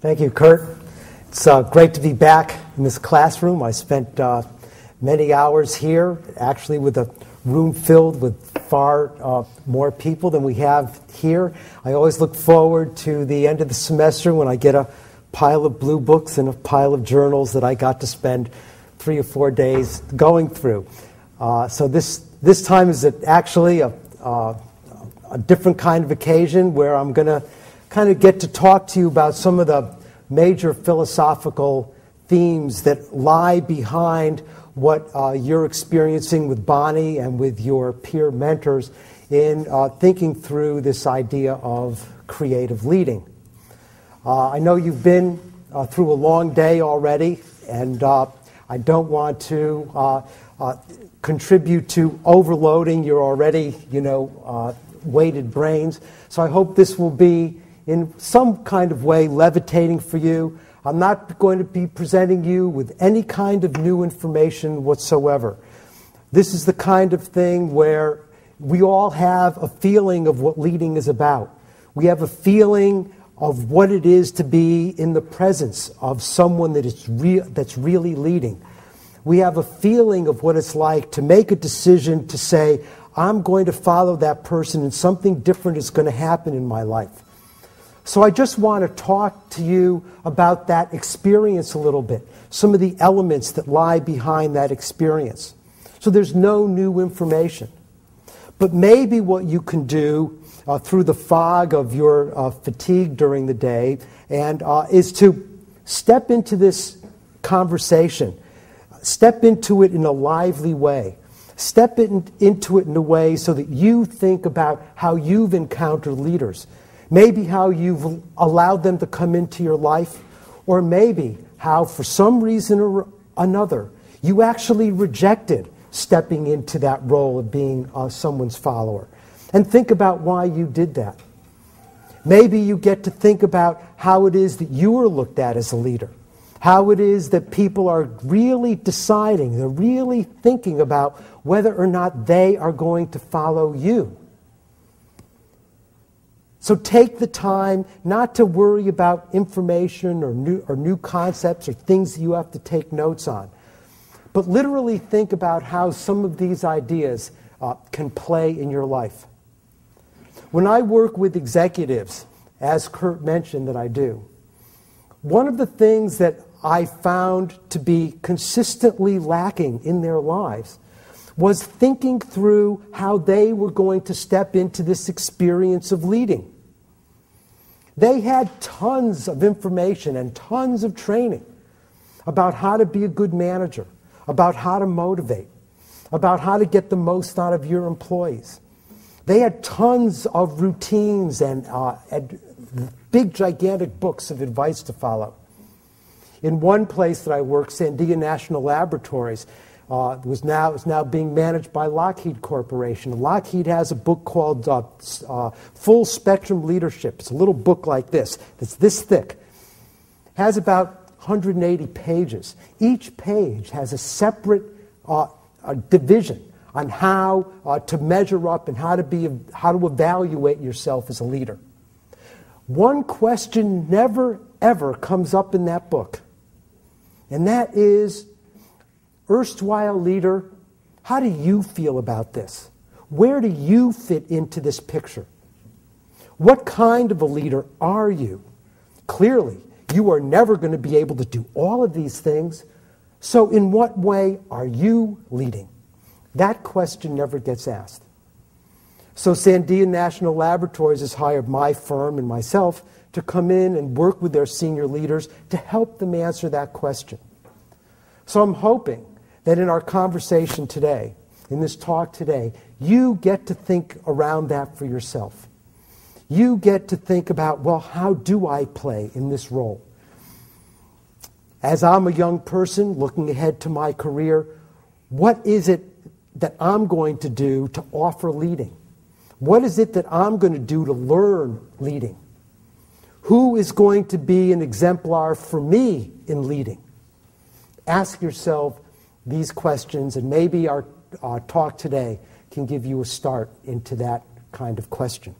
Thank you, Kurt. It's great to be back in this classroom. I spent many hours here, actually with a room filled with far more people than we have here. I always look forward to the end of the semester when I get a pile of blue books and a pile of journals that I got to spend 3 or 4 days going through. So this time is actually a different kind of occasion where I'm going to kind of get to talk to you about some of the major philosophical themes that lie behind what you're experiencing with Bonnie and with your peer mentors in thinking through this idea of creative leading. I know you've been through a long day already, and I don't want to contribute to overloading your already, weighted brains. So I hope this will be in some kind of way levitating for you. I'm not going to be presenting you with any kind of new information whatsoever. This is the kind of thing where we all have a feeling of what leading is about. We have a feeling of what it is to be in the presence of someone that's really leading. We have a feeling of what it's like to make a decision to say, I'm going to follow that person and something different is going to happen in my life. So I just want to talk to you about that experience a little bit, some of the elements that lie behind that experience. So there's no new information. But maybe what you can do through the fog of your fatigue during the day and is to step into this conversation, step into it in a lively way. Step into it in a way so that you think about how you've encountered leaders. Maybe how you've allowed them to come into your life, or maybe how, for some reason or another, you actually rejected stepping into that role of being someone's follower. And think about why you did that. Maybe you get to think about how it is that you are looked at as a leader, how it is that people are really deciding, they're really thinking about whether or not they are going to follow you. So take the time not to worry about information or new concepts or things that you have to take notes on, but literally think about how some of these ideas can play in your life. When I work with executives, as Kurt mentioned that I do, one of the things that I found to be consistently lacking in their lives was thinking through how they were going to step into this experience of leading. They had tons of information and tons of training about how to be a good manager, about how to motivate, about how to get the most out of your employees. They had tons of routines and big, gigantic books of advice to follow. In one place that I work, Sandia National Laboratories, is now being managed by Lockheed Corporation. Lockheed has a book called Full Spectrum Leadership. It's a little book like this. It's this thick. It has about 180 pages. Each page has a separate division on how to measure up and how to evaluate yourself as a leader. One question never, ever comes up in that book, and that is, erstwhile leader, how do you feel about this? Where do you fit into this picture? What kind of a leader are you? Clearly, you are never going to be able to do all of these things. So in what way are you leading? That question never gets asked. So Sandia National Laboratories has hired my firm and myself to come in and work with their senior leaders to help them answer that question. So I'm hoping that in our conversation today, in this talk today, you get to think around that for yourself. You get to think about, well, how do I play in this role? As I'm a young person looking ahead to my career, what is it that I'm going to do to offer leading? What is it that I'm going to do to learn leading? Who is going to be an exemplar for me in leading? Ask yourself these questions, and maybe our talk today can give you a start into that kind of question.